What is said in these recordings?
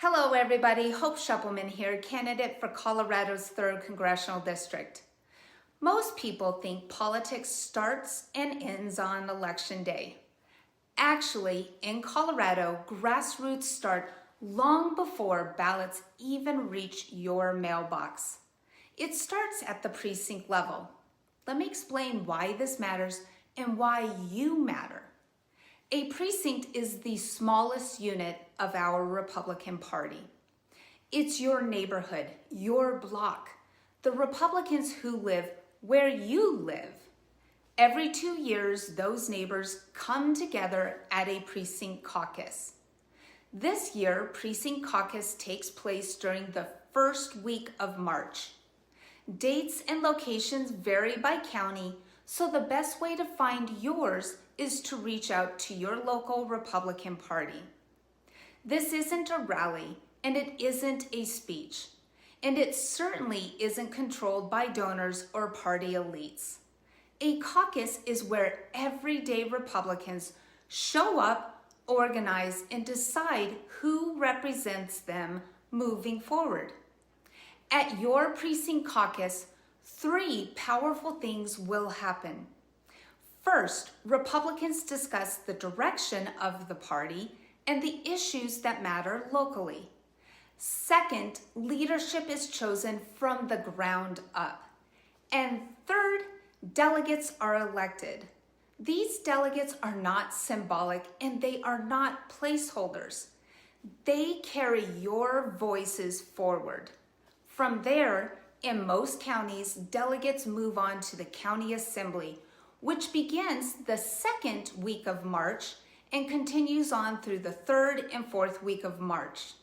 Hello everybody, Hope Shuppleman here, candidate for Colorado's 3rd Congressional District. Most people think politics starts and ends on Election Day. Actually, in Colorado, grassroots start long before ballots even reach your mailbox. It starts at the precinct level. Let me explain why this matters and why you matter. A precinct is the smallest unit of our Republican Party. It's your neighborhood, your block, the Republicans who live where you live. Every 2 years, those neighbors come together at a precinct caucus. This year, Precinct Caucus takes place during the first week of March. Dates and locations vary by county, so the best way to find yours is to reach out to your local Republican Party. This isn't a rally, and it isn't a speech, and it certainly isn't controlled by donors or party elites. A caucus is where everyday Republicans show up, organize, and decide who represents them moving forward. At your precinct caucus, 3 powerful things will happen. First, Republicans discuss the direction of the party and the issues that matter locally. Second, leadership is chosen from the ground up. And third, delegates are elected. These delegates are not symbolic and they are not placeholders. They carry your voices forward. From there, in most counties, delegates move on to the County Assembly, which begins the 2nd week of March and continues on through the 3rd and 4th week of March.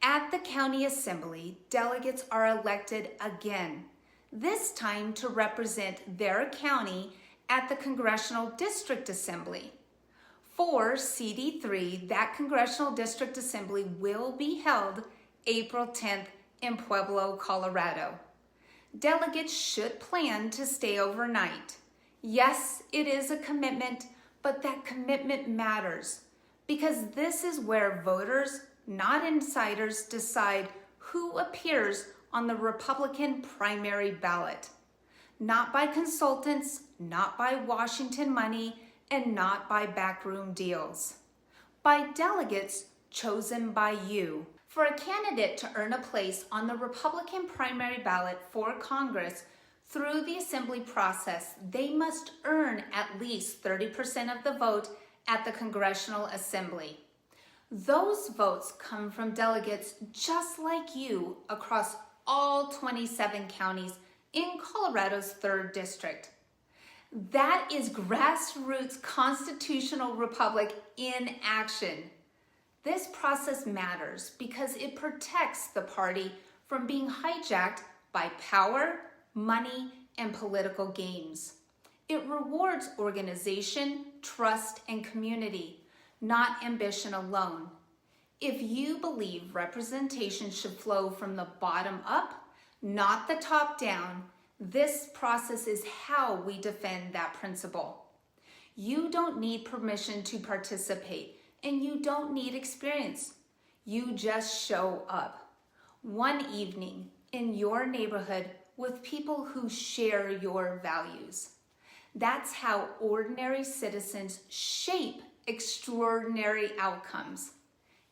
At the County Assembly, delegates are elected again, this time to represent their county at the Congressional District Assembly. For CD3, that Congressional District Assembly will be held April 10th in Pueblo, Colorado. Delegates should plan to stay overnight. Yes, it is a commitment, but that commitment matters because this is where voters, not insiders, decide who appears on the Republican primary ballot. Not by consultants, not by Washington money, and not by backroom deals. By delegates chosen by you. For a candidate to earn a place on the Republican primary ballot for Congress, through the assembly process, they must earn at least 30% of the vote at the Congressional Assembly. Those votes come from delegates just like you across all 27 counties in Colorado's 3rd District. That is grassroots constitutional republic in action. This process matters because it protects the party from being hijacked by power, money, and political games. It rewards organization, trust, and community, not ambition alone. If you believe representation should flow from the bottom up, not the top down, this process is how we defend that principle. You don't need permission to participate, and you don't need experience. You just show up. One evening in your neighborhood with people who share your values. That's how ordinary citizens shape extraordinary outcomes.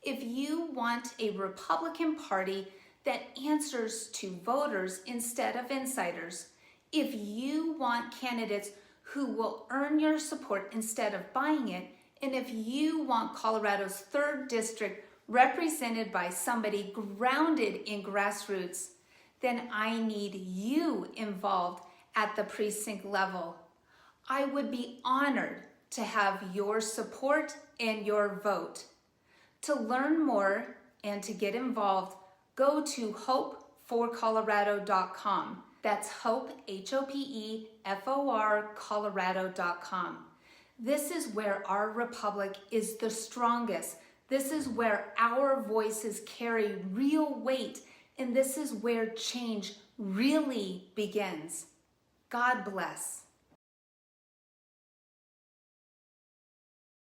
If you want a Republican Party that answers to voters instead of insiders, if you want candidates who will earn your support instead of buying it, and if you want Colorado's 3rd District represented by somebody grounded in grassroots, then I need you involved at the precinct level. I would be honored to have your support and your vote. To learn more and to get involved, go to hopeforcolorado.com. That's hope, H-O-P-E-F-O-R, Colorado.com. This is where our republic is the strongest. This is where our voices carry real weight. And this is where change really begins. God bless.